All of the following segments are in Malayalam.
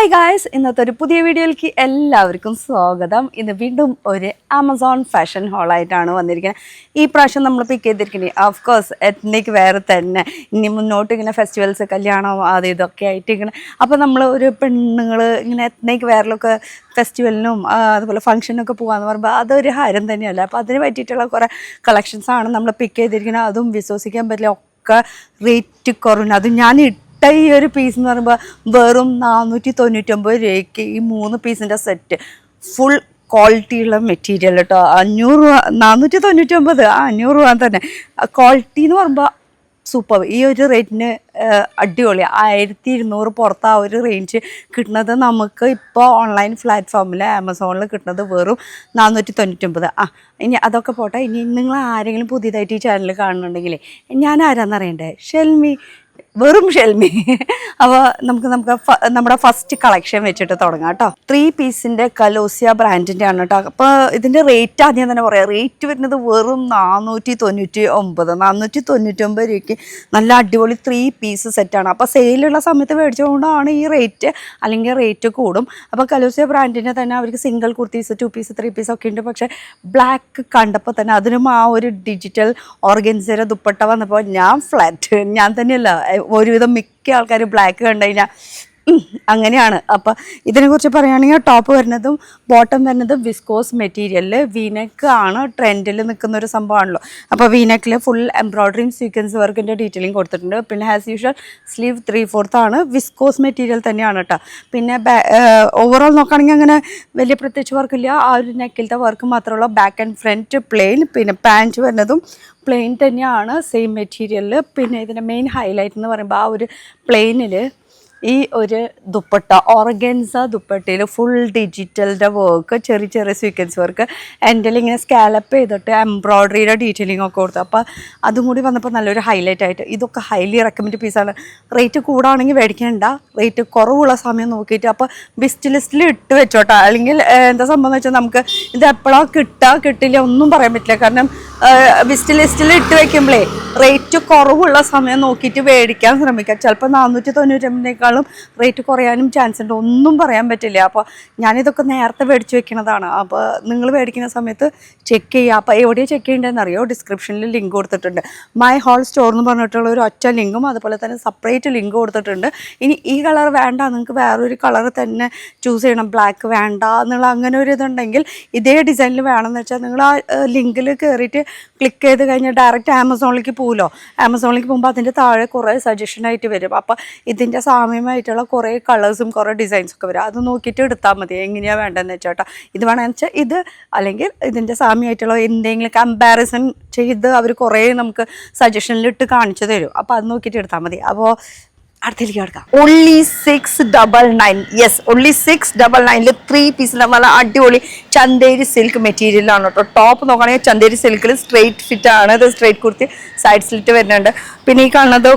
ഹായ് ഗായ്സ്, ഇന്നത്തെ ഒരു പുതിയ വീഡിയോയിലേക്ക് എല്ലാവർക്കും സ്വാഗതം. ഇന്ന് വീണ്ടും ഒരു ആമസോൺ ഫാഷൻ ഹോളായിട്ടാണ് വന്നിരിക്കുന്നത്. ഈ പ്രാവശ്യം നമ്മൾ പിക്ക് ചെയ്തിരിക്കുന്നത് ഓഫ്കോഴ്സ് എത്നിക് വേറെ തന്നെ. ഇനി മുന്നോട്ട് ഇങ്ങനെ ഫെസ്റ്റിവൽസ്, കല്യാണം, അത് ഇതൊക്കെ ആയിട്ട് ഇങ്ങനെ അപ്പോൾ നമ്മൾ ഒരു പെണ്ണുങ്ങൾ ഇങ്ങനെ എത്നിക് വേറിലൊക്കെ ഫെസ്റ്റിവലിനും അതുപോലെ ഫംഗ്ഷനൊക്കെ പോകാമെന്ന് പറയുമ്പോൾ അതൊരു ഹരം തന്നെയല്ല. അപ്പോൾ അതിന് പറ്റിയിട്ടുള്ള കുറേ കളക്ഷൻസാണ് നമ്മൾ പിക്ക് ചെയ്തിരിക്കുന്നത്. അതും വിശ്വസിക്കാൻ പറ്റില്ല, ഒക്കെ റേറ്റ് കുറഞ്ഞു. അതും ഞാൻ ഈ ഒരു പീസ് എന്ന് പറയുമ്പോൾ വെറും 499 രൂപയ്ക്ക് ഈ 3 പീസിൻ്റെ സെറ്റ് ഫുൾ ക്വാളിറ്റിയുള്ള മെറ്റീരിയൽ കേട്ടോ. 500 രൂപ, 499, 500 രൂപ തന്നെ. ക്വാളിറ്റി എന്ന് പറയുമ്പോൾ സൂപ്പർ. ഈ ഒരു റേറ്റിന് അടിപൊളി. 1200 പുറത്ത് ആ ഒരു റേഞ്ച് കിട്ടുന്നത് നമുക്ക് ഇപ്പോൾ ഓൺലൈൻ പ്ലാറ്റ്ഫോമിൽ ആമസോണിൽ കിട്ടുന്നത് വെറും 499. ഇനി അതൊക്കെ പോട്ടെ. ഇനി നിങ്ങൾ ആരെങ്കിലും പുതിയതായിട്ട് ഈ ചാനൽ കാണുന്നുണ്ടെങ്കിലേ ഞാൻ ആരാന്നറിയണ്ടേ? ഷെൽമി, വെറും ഷെൽമി. അപ്പോൾ നമുക്ക് നമ്മുടെ ഫസ്റ്റ് കളക്ഷൻ വെച്ചിട്ട് തുടങ്ങാം കേട്ടോ. 3 പീസിൻ്റെ കലോസിയ ബ്രാൻഡിൻ്റെ ആണ് കേട്ടോ. അപ്പോൾ ഇതിൻ്റെ റേറ്റ് ആദ്യം തന്നെ പറയാം. റേറ്റ് വരുന്നത് വെറും 499 രൂപയ്ക്ക് നല്ല അടിപൊളി 3 പീസ് സെറ്റാണ്. അപ്പോൾ സെയിലുള്ള സമയത്ത് മേടിച്ചുകൊണ്ടാണ് ഈ റേറ്റ്, അല്ലെങ്കിൽ റേറ്റ് കൂടും. അപ്പോൾ കലോസിയ ബ്രാൻഡിൻ്റെ തന്നെ അവർക്ക് സിംഗിൾ കുർത്തീസ്, 2 പീസ്, 3 പീസ് ഒക്കെ ഉണ്ട്. പക്ഷേ ബ്ലാക്ക് കണ്ടപ്പോൾ തന്നെ അതിനും ആ ഒരു ഡിജിറ്റൽ ഓർഗൻസയുടെ ദുപ്പട്ട വന്നപ്പോൾ ഞാൻ തന്നെയല്ല, ഒരുവിധം മിക്ക ആൾക്കാർ ബ്ലാക്ക് കണ്ടു കഴിഞ്ഞാൽ അങ്ങനെയാണ്. അപ്പം ഇതിനെക്കുറിച്ച് പറയുകയാണെങ്കിൽ ടോപ്പ് വരുന്നതും ബോട്ടം വരുന്നതും വിസ്കോസ് മെറ്റീരിയലിൽ വീനെക്ക് ആണ് ട്രെൻഡിൽ നിൽക്കുന്ന ഒരു സംഭവമാണല്ലോ. അപ്പോൾ വീനെക്കിൽ ഫുൾ എംബ്രോയ്ഡറിയും സീക്വൻസ് വർക്കിൻ്റെ ഡീറ്റെയിലിംഗ് കൊടുത്തിട്ടുണ്ട്. പിന്നെ ആസ് യൂഷ്വൽ സ്ലീവ് 3/4 ആണ്. വിസ്കോസ് മെറ്റീരിയൽ തന്നെയാണ് കേട്ടോ. പിന്നെ ഓവറോൾ നോക്കുകയാണെങ്കിൽ അങ്ങനെ വലിയ പ്രത്യേകിച്ച് വർക്കില്ല. ആ ഒരു നെക്കിലത്തെ വർക്ക് മാത്രമുള്ള ബാക്ക് ആൻഡ് ഫ്രണ്ട് പ്ലെയിൻ. പിന്നെ പാൻറ്റ് വരുന്നതും പ്ലെയിൻ തന്നെയാണ്, സെയിം മെറ്റീരിയലിൽ. പിന്നെ ഇതിൻ്റെ മെയിൻ ഹൈലൈറ്റ് എന്ന് പറയുമ്പോൾ ആ ഒരു പ്ലെയിനിൽ ഈ ഒരു ദുപ്പട്ട, ഓർഗൻസ ദുപ്പട്ടയിൽ ഫുൾ ഡിജിറ്റലിൻ്റെ വർക്ക്, ചെറിയ ചെറിയ സീക്വൻസ് വർക്ക്, എൻ്റെ ഇങ്ങനെ സ്കാലപ്പ് ചെയ്തിട്ട് എംബ്രോയ്ഡറിയുടെ ഡീറ്റെയിലിംഗ് ഒക്കെ കൊടുത്തു. അപ്പോൾ അതും കൂടി വന്നപ്പോൾ നല്ലൊരു ഹൈലൈറ്റ് ആയിട്ട്. ഇതൊക്കെ ഹൈലി റെക്കമെൻഡ് പീസാണ്. റേറ്റ് കൂടാണെങ്കിൽ മേടിക്കേണ്ട, റേറ്റ് കുറവുള്ള സമയം നോക്കിയിട്ട് അപ്പോൾ ബിസ്റ്റ് ലിസ്റ്റിൽ ഇട്ട് വെച്ചോട്ടോ. അല്ലെങ്കിൽ എന്താ സംഭവം എന്ന് വെച്ചാൽ നമുക്ക് ഇത് എപ്പോഴാണ് കിട്ടില്ല ഒന്നും പറയാൻ പറ്റില്ല. കാരണം ബിസ്റ്റ് ലിസ്റ്റിൽ ഇട്ട് വെക്കുമ്പോഴേ റേറ്റ് കുറവുള്ള സമയം നോക്കിയിട്ട് മേടിക്കാൻ ശ്രമിക്കുക. ചിലപ്പോൾ 499 റേറ്റ് കുറയാനും ചാൻസ് ഉണ്ട്, ഒന്നും പറയാൻ പറ്റില്ല. അപ്പോൾ ഞാനിതൊക്കെ നേരത്തെ മേടിച്ച് വെക്കുന്നതാണ്. അപ്പോൾ നിങ്ങൾ മേടിക്കുന്ന സമയത്ത് ചെക്ക് ചെയ്യുക. അപ്പോൾ എവിടെയാണ് ചെക്ക് ചെയ്യേണ്ടതെന്ന് അറിയോ? ഡിസ്ക്രിപ്ഷനിൽ ലിങ്ക് കൊടുത്തിട്ടുണ്ട്. മൈ ഹോൾ സ്റ്റോർ എന്ന് പറഞ്ഞിട്ടുള്ള ഒരു ഒറ്റ ലിങ്കും അതുപോലെ തന്നെ സെപ്പറേറ്റ് ലിങ്ക് കൊടുത്തിട്ടുണ്ട്. ഇനി ഈ കളർ വേണ്ട, നിങ്ങൾക്ക് വേറൊരു കളർ തന്നെ ചൂസ് ചെയ്യണം, ബ്ലാക്ക് വേണ്ട എന്നുള്ള അങ്ങനെ ഒരു ഇതുണ്ടെങ്കിൽ, ഇതേ ഡിസൈനിൽ വേണമെന്ന് വെച്ചാൽ നിങ്ങൾ ആ ലിങ്കിൽ കയറിയിട്ട് ക്ലിക്ക് ചെയ്ത് കഴിഞ്ഞാൽ ഡയറക്റ്റ് ആമസോണിലേക്ക് പോകുമല്ലോ. ആമസോണിലേക്ക് പോകുമ്പോൾ അതിൻ്റെ താഴെ കുറേ സജഷനായിട്ട് വരും. അപ്പോൾ ഇതിൻ്റെ സാമ്യമായിട്ടുള്ള കുറേ കളേഴ്സും കുറേ ഡിസൈൻസും ഒക്കെ വരും. അത് നോക്കിയിട്ട് എടുത്താൽ മതി എങ്ങനെയാണ് വേണ്ടതെന്ന് വെച്ചാൽ. ഇത് വേണമെന്ന് വെച്ചാൽ ഇത്, അല്ലെങ്കിൽ ഇതിൻ്റെ സാമ്യമായിട്ടുള്ള എന്തെങ്കിലും കമ്പാരിസൺ ചെയ്ത് അവർ കുറേ നമുക്ക് സജഷനിലിട്ട് കാണിച്ചു തരും. അപ്പോൾ അത് നോക്കിയിട്ട് എടുത്താൽ മതി. അപ്പോൾ അടുത്തേക്ക് കിടക്കാം. only 699. യെസ്, only 699 3 പീസിൽ നല്ല അടിപൊളി ചന്തേരി സിൽക്ക് മെറ്റീരിയലാണ് കേട്ടോ. ടോപ്പ് നോക്കുകയാണെങ്കിൽ ചന്തേരി സിൽക്കിൽ സ്ട്രെയിറ്റ് ഫിറ്റ് ആണ്. ഇത് സ്ട്രെയിറ്റ് കുർത്തി, സൈഡ് സ്ലിറ്റ് വരുന്നുണ്ട്. പിന്നെ ഈ കാണുന്നത്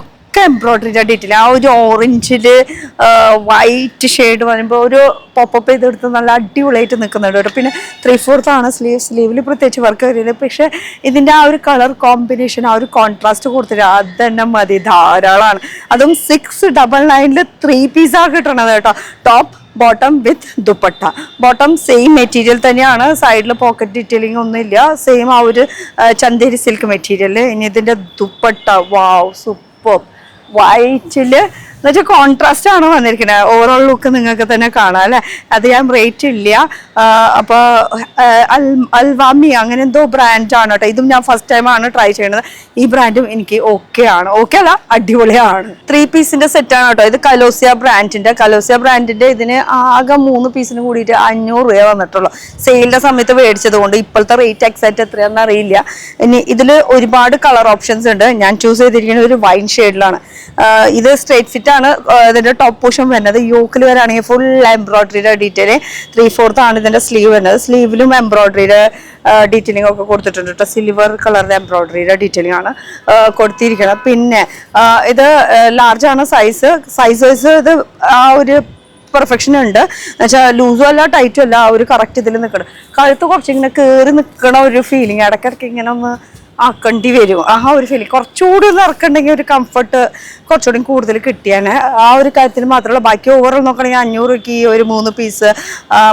എംബ്രോയ്ഡറിയുടെ ഡീറ്റെയിൽ, ആ ഒരു ഓറഞ്ചിൽ വൈറ്റ് ഷെയ്ഡ് വരുമ്പോൾ ഒരു പോപ്പപ്പ് ചെയ്തെടുത്ത് നല്ല അടിപൊളിയായിട്ട് നിൽക്കുന്നുണ്ട്. പിന്നെ 3/4 ആണ് സ്ലീവിൽ പ്രത്യേകിച്ച് വർക്ക് വരുന്നത്. പക്ഷേ ഇതിൻ്റെ ആ ഒരു കളർ കോമ്പിനേഷൻ, ആ ഒരു കോൺട്രാസ്റ്റ് കൊടുത്തിട്ട് അത് തന്നെ മതി, ധാരാളമാണ്. അതും 699 3 പീസാണ് കിട്ടണത് കേട്ടോ. ടോപ്പ് ബോട്ടം വിത്ത് ദുപ്പട്ട. ബോട്ടം സെയിം മെറ്റീരിയൽ തന്നെയാണ്, സൈഡിൽ പോക്കറ്റ് ഡീറ്റെയിലിംഗ് ഒന്നുമില്ല. സെയിം ആ ഒരു ചന്തേരി സിൽക്ക് മെറ്റീരിയൽ. ഇനി ഇതിൻ്റെ ദുപ്പട്ട, വാവ്, സൂപ്പർ. വൈറ്റിൽ എന്നുവെച്ചാൽ കോൺട്രാസ്റ്റ് ആണ് വന്നിരിക്കുന്നത്. ഓവറോൾ ലുക്ക് നിങ്ങൾക്ക് തന്നെ കാണാം അല്ലേ. അത് ഞാൻ റേറ്റ് ഇല്ല. അപ്പോൾ അൽവാമി അങ്ങനെ എന്തോ ബ്രാൻഡാണ് കേട്ടോ. ഇതും ഞാൻ ഫസ്റ്റ് ടൈമാണ് ട്രൈ ചെയ്യുന്നത്. ഈ ബ്രാൻഡും എനിക്ക് ഓക്കെ ആണ്, ഓക്കെ അല്ല അടിപൊളിയാണ്. 3 പീസിൻ്റെ സെറ്റാണ് കേട്ടോ. ഇത് കലോസിയ ബ്രാൻഡിൻ്റെ ഇതിന് ആകെ 3 പീസിന് കൂടിയിട്ട് 500 രൂപ വന്നിട്ടുള്ളൂ. സെയിലിൻ്റെ സമയത്ത് മേടിച്ചത് കൊണ്ട് ഇപ്പോഴത്തെ റേറ്റ് എക്സാക്റ്റ് എത്രയാണെന്ന് അറിയില്ല. ഇനി ഇതിൽ ഒരുപാട് കളർ ഓപ്ഷൻസ് ഉണ്ട്. ഞാൻ ചൂസ് ചെയ്തിരിക്കുന്നത് ഒരു വൈൻ ഷെയ്ഡിലാണ്. ഇത് സ്ട്രേറ്റ് ഫിറ്റ് ആണ്. ഇതിന്റെ ടോപ്പ് പോർഷൻ വരുന്നത്. യോക്കിൽ വരാണെങ്കിൽ ഫുൾ എംബ്രോയ്ഡറിയുടെ ഡീറ്റെയിൽ. 3/4 ആണ് ഇതിന്റെ സ്ലീവ് വരുന്നത്. സ്ലീവിലും എംബ്രോയ്ഡറിയുടെ ഡീറ്റെയിലിംഗ് ഒക്കെ കൊടുത്തിട്ടുണ്ട് കേട്ടോ. സിൽവർ കളറിന്റെ എംബ്രോയ്ഡറിയുടെ ഡീറ്റെയിലിംഗ് ആണ് കൊടുത്തിരിക്കുന്നത്. പിന്നെ ഇത് ലാർജ് ആണ് സൈസ് വൈസ്. ഇത് ആ ഒരു പെർഫെക്ഷൻ ഉണ്ട് എന്നുവെച്ചാൽ ലൂസും അല്ല ടൈറ്റും അല്ല, ആ ഒരു കറക്റ്റ് ഇതിൽ നിൽക്കണം. കഴുത്ത് കുറച്ചിങ്ങനെ കയറി നിൽക്കണ ഒരു ഫീലിംഗ്. ഇടയ്ക്കിടയ്ക്ക് ഇങ്ങനെ ഒന്ന് ആക്കേണ്ടി വരും. ആ ഒരു ഫീലിംഗ് കുറച്ചുകൂടി ഒന്ന് ഇറക്കണ്ടെങ്കിൽ ഒരു കംഫർട്ട് കുറച്ചുകൂടി കൂടുതൽ കിട്ടിയാണ്. ആ ഒരു കാര്യത്തിൽ മാത്രമല്ല, ബാക്കി ഓവറോൾ നോക്കുകയാണെങ്കിൽ 500 രൂപയ്ക്ക് ഈ ഒരു 3 പീസ്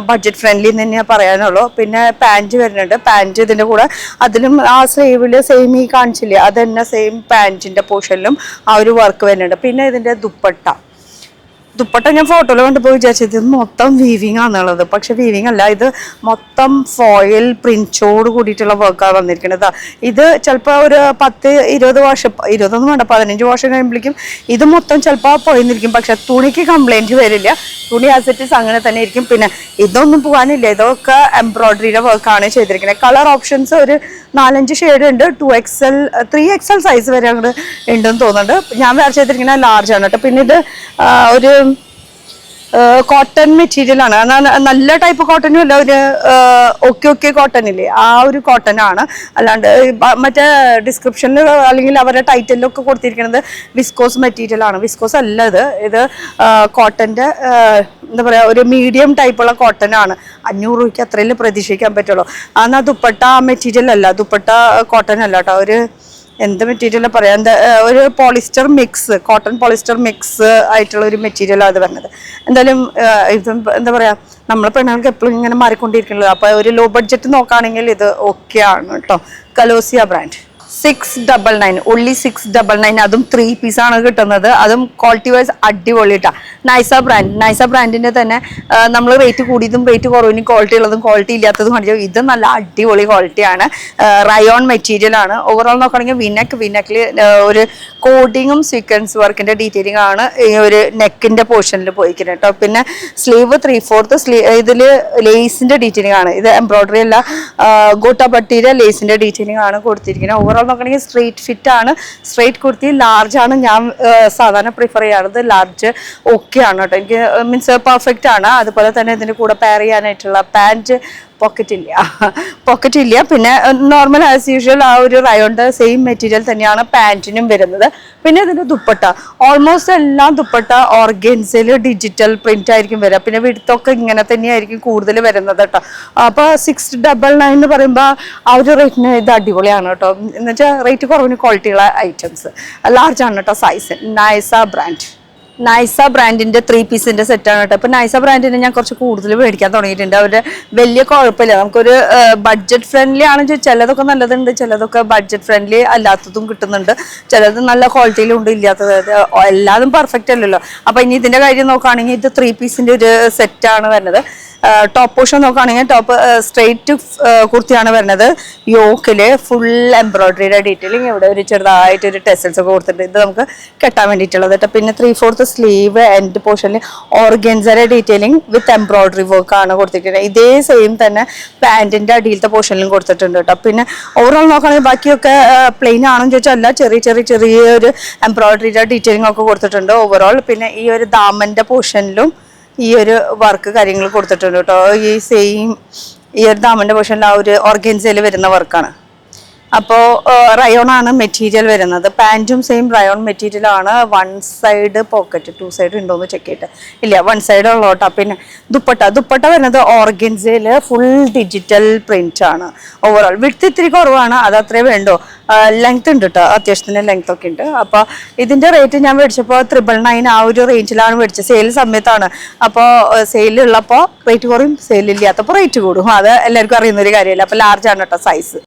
ബഡ്ജറ്റ് ഫ്രണ്ട്ലി എന്ന് തന്നെയാണ് പറയാനുള്ളൂ. പിന്നെ പാൻറ്റ് വരുന്നുണ്ട്. പാൻറ്റ് ഇതിൻ്റെ കൂടെ അതിലും ആ സ്ലീവിൽ സെയിം ഈ കാണിച്ചില്ലേ, അത് തന്നെ സെയിം പാൻറ്റിൻ്റെ പോർഷനിലും ആ ഒരു വർക്ക് വരുന്നുണ്ട്. പിന്നെ ഇതിൻ്റെ ദുപ്പട്ട ഞാൻ ഫോട്ടോയിൽ കണ്ടപ്പോൾ വിചാരിച്ചത് ഇത് മൊത്തം വീവിങ് ആണെന്നുള്ളത്. പക്ഷെ വീവിങ് അല്ല, ഇത് മൊത്തം ഫോയിൽ പ്രിൻറ്റോട് കൂടിയിട്ടുള്ള വർക്കാണ് വന്നിരിക്കുന്നത്. ഇത് ചിലപ്പോൾ ഒരു 10-20 വർഷം, 20 വേണ്ട 15 വർഷം കഴിയുമ്പോഴേക്കും ഇത് മൊത്തം ചിലപ്പോൾ പോയിരിക്കും. പക്ഷെ തുണിക്ക് കംപ്ലൈൻറ്റ് വരില്ല. തുണി ആസിറ്റീസ് അങ്ങനെ തന്നെ ഇരിക്കും. പിന്നെ ഇതൊന്നും പോകാനില്ല. ഇതൊക്കെ എംബ്രോയിഡറിയുടെ വർക്കാണ് ചെയ്തിരിക്കുന്നത്. കളർ ഓപ്ഷൻസ് ഒരു 4-5 ഷെയ്ഡ് ഉണ്ട്. 2XL 3XL സൈസ് വരെ അങ്ങോട്ട് ഉണ്ടെന്ന് തോന്നുന്നുണ്ട്. ഞാൻ വേറെ ചെയ്തിരിക്കുന്നത് ലാർജ് ആണ് കേട്ടോ. പിന്നെ ഇത് ഒരു കോട്ടൺ മെറ്റീരിയൽ ആണ്. നല്ല ടൈപ്പ് കോട്ടനും അല്ല, ഒരു ഓക്കെ കോട്ടൺ ഇല്ലേ, ആ ഒരു കോട്ടൺ ആണ്. അല്ലാണ്ട് മറ്റേ ഡിസ്ക്രിപ്ഷനിൽ അല്ലെങ്കിൽ അവരുടെ ടൈറ്റിലൊക്കെ കൊടുത്തിരിക്കുന്നത് വിസ്കോസ് മെറ്റീരിയൽ ആണ്. വിസ്കോസ് അല്ല ഇത് കോട്ടൻ്റെ എന്താ പറയുക, ഒരു മീഡിയം ടൈപ്പുള്ള കോട്ടൺ ആണ്. 500 രൂപയ്ക്ക് അത്രയും പ്രതീക്ഷിക്കാൻ പറ്റുള്ളൂ. എന്നാൽ ദുപ്പട്ട മെറ്റീരിയൽ അല്ല, ദുപ്പട്ട കോട്ടൺ അല്ല കേട്ടോ. ഒരു എന്ത് മെറ്റീരിയൽ പറയാം, എന്താ ഒരു polyester mix, cotton polyester mix ആയിട്ടുള്ള ഒരു മെറ്റീരിയലാണ് അത് വരുന്നത്. എന്തായാലും ഇത് എന്താ പറയുക, നമ്മളെ പെണ്ണുങ്ങൾക്ക് എപ്പോഴും ഇങ്ങനെ മാറിക്കൊണ്ടിരിക്കുന്നത്. അപ്പോൾ ഒരു ലോ ബഡ്ജറ്റ് നോക്കുകയാണെങ്കിൽ ഇത് ഓക്കെ ആണ് കേട്ടോ. കലോസിയ ബ്രാൻഡ് 699, only 699. അതും 3 പീസാണ് കിട്ടുന്നത്. അതും ക്വാളിറ്റി വൈസ് അടിപൊളിയിട്ടാണ്. നൈസ ബ്രാൻഡിൻ്റെ തന്നെ നമ്മൾ റേറ്റ് കൂടിയതും റേറ്റ് കുറവിനും ക്വാളിറ്റി ഉള്ളതും ക്വാളിറ്റി ഇല്ലാത്തതും കാണിച്ചു. ഇത് നല്ല അടിപൊളി ക്വാളിറ്റിയാണ്. റയോൺ മെറ്റീരിയൽ ആണ്. ഓവറോൾ നോക്കുകയാണെങ്കിൽ വിനക്കിൽ ഒരു കോഡിങ്ങും സീക്വൻസ് വർക്കിൻ്റെ ഡീറ്റെയിലിംഗ് ആണ് ഈ ഒരു നെക്കിൻ്റെ പോർഷനിൽ പോയിരിക്കുന്നത് കേട്ടോ. പിന്നെ സ്ലീവ് 3/4 ഇതിൽ ലേസിൻ്റെ ഡീറ്റെയിലിംഗ് ആണ്. ഇത് എംബ്രോയിഡറി അല്ല, ഗോട്ടാപട്ടിയുടെ ലേസിൻ്റെ ഡീറ്റെയിലിംഗ് ആണ് കൊടുത്തിരിക്കുന്നത്. ഓവറോൾ നോക്കുകയാണെങ്കിൽ സ്ട്രെയിറ്റ് ഫിറ്റ് ആണ്. സ്ട്രെയിറ്റ് കുർത്തി ലാർജ് ആണ് ഞാൻ സാധാരണ പ്രിഫർ ചെയ്യാറുള്ളത്. ലാർജ് ഓക്കെ ആണ് കേട്ടോ. എനിക്ക് മീൻസ് പെർഫെക്റ്റ് ആണ്. അതുപോലെ തന്നെ ഇതിൻ്റെ കൂടെ പെയർ ചെയ്യാനായിട്ടുള്ള പാൻറ്റ് പോക്കറ്റ് ഇല്ല. പിന്നെ നോർമൽ ആസ് യൂഷ്വൽ ആ ഒരു റയോണിൻ്റെ സെയിം മെറ്റീരിയൽ തന്നെയാണ് പാൻറ്റിനും വരുന്നത്. പിന്നെ ഇതിൻ്റെ ദുപ്പട്ട ഓൾമോസ്റ്റ് എല്ലാം ദുപ്പട്ട ഓർഗൻസിൽ ഡിജിറ്റൽ പ്രിന്റ് ആയിരിക്കും വരിക. പിന്നെ വിടുത്തൊക്കെ ഇങ്ങനെ തന്നെയായിരിക്കും കൂടുതൽ വരുന്നത് കേട്ടോ. അപ്പോൾ 699 എന്ന് പറയുമ്പോൾ ആ ഒരു റേറ്റിന് ഇത് അടിപൊളിയാണ് കേട്ടോ. എന്ന് വെച്ചാൽ റേറ്റ് കുറവിന് ക്വാളിറ്റിയുള്ള ഐറ്റംസ്. ലാർജ് ആണ് കേട്ടോ സൈസ്. നൈസ ബ്രാൻഡിന്റെ 3 പീസിന്റെ സെറ്റാണ് കേട്ടോ. ഇപ്പൊ നൈസ ബ്രാൻഡിനെ ഞാൻ കുറച്ച് കൂടുതൽ മേടിക്കാൻ തുടങ്ങിയിട്ടുണ്ട്. അവരുടെ വലിയ കുഴപ്പമില്ല. നമുക്കൊരു ബഡ്ജറ്റ് ഫ്രണ്ട്ലി ആണെന്ന് വെച്ചാൽ ചിലതൊക്കെ നല്ലതുണ്ട്, ചിലതൊക്കെ ബഡ്ജറ്റ് ഫ്രണ്ട്ലി അല്ലാത്തതും കിട്ടുന്നുണ്ട്. ചിലത് നല്ല ക്വാളിറ്റിയിലും ഉണ്ട്, ഇല്ലാത്തത് എല്ലാതും പെർഫെക്റ്റ് അല്ലല്ലോ. അപ്പൊ ഇനി ഇതിന്റെ കാര്യം നോക്കുകയാണെങ്കിൽ ഇത് 3 പീസിന്റെ ഒരു സെറ്റാണ് വരുന്നത്. ടോപ്പ് പോർഷൻ നോക്കുകയാണെങ്കിൽ ടോപ്പ് സ്ട്രെയിറ്റ് കുർത്തിയാണ് വരുന്നത്. യോക്കില് ഫുൾ എംബ്രോയിഡറിയുടെ ഡീറ്റെയിലിംഗ്, ഇവിടെ ഒരു ചെറുതായിട്ട് ഒരു ടെസൽസ് ഒക്കെ കൊടുത്തിട്ടുണ്ട്. ഇത് നമുക്ക് കെട്ടാൻ വേണ്ടിയിട്ടുള്ളത് കേട്ടോ. പിന്നെ 3/4 സ്ലീവ് എൻഡ് പോർഷനിൽ ഓർഗൻസയുടെ ഡീറ്റെയിലിംഗ് വിത്ത് എംബ്രോയിഡറി വർക്ക് ആണ് കൊടുത്തിട്ടുണ്ട്. ഇതേ സെയിം തന്നെ പാൻറ്റിന്റെ അടിയിലത്തെ പോർഷനിലും കൊടുത്തിട്ടുണ്ട് കേട്ടോ. പിന്നെ ഓവറോൾ നോക്കുകയാണെങ്കിൽ ബാക്കിയൊക്കെ പ്ലെയിൻ ആണെന്ന് ചോദിച്ചാൽ അല്ല, ചെറിയൊരു എംബ്രോയിഡറിയുടെ ഡീറ്റെയിലിംഗ് ഒക്കെ കൊടുത്തിട്ടുണ്ട് ഓവറോൾ. പിന്നെ ഈ ഒരു ദാമന്റെ പോർഷനിലും ഈ ഒരു വർക്ക് കാര്യങ്ങൾ കൊടുത്തിട്ടുണ്ട് കേട്ടോ. ഈ ഒരു ദാമന്റെ പോർഷനിൽ ആ ഒരു ഓർഗൻസയിൽ വരുന്ന വർക്കാണ്. അപ്പോൾ റയോൺ ആണ് മെറ്റീരിയൽ വരുന്നത്. പാൻറ്റും സെയിം റയോൺ മെറ്റീരിയൽ ആണ്. 1 സൈഡ് പോക്കറ്റ്, 2 സൈഡ് ഉണ്ടോയെന്ന് ചെക്ക് ചെയ്തിട്ട് ഇല്ല, 1 സൈഡ് ഉള്ളോട്ടോ. പിന്നെ ദുപ്പട്ട വരുന്നത് ഓർഗൻസയിൽ ഫുൾ ഡിജിറ്റൽ പ്രിന്റ് ആണ്. ഓവറോൾ വിഡ്ത്ത് ഇത്തിരി കുറവാണ്, അത് അത്രേ വേണ്ടോ. ലെങ്ത് ഉണ്ട് കേട്ടോ, അത്യാവശ്യത്തിന് ലെങ്ത് ഒക്കെ ഉണ്ട്. അപ്പോൾ ഇതിൻ്റെ റേറ്റ് ഞാൻ മേടിച്ചപ്പോൾ 999 ആ ഒരു റേഞ്ചിലാണ് മേടിച്ചത്. സെയിൽ സമയത്താണ്. അപ്പോൾ സെയിലുള്ളപ്പോൾ റേറ്റ് കുറയും, സെയിലില്ലാത്തപ്പോൾ റേറ്റ് കൂടും. അത് എല്ലാവർക്കും അറിയുന്നൊരു കാര്യമല്ല. അപ്പോൾ ലാർജ് ആണ് കേട്ടോ സൈസ്.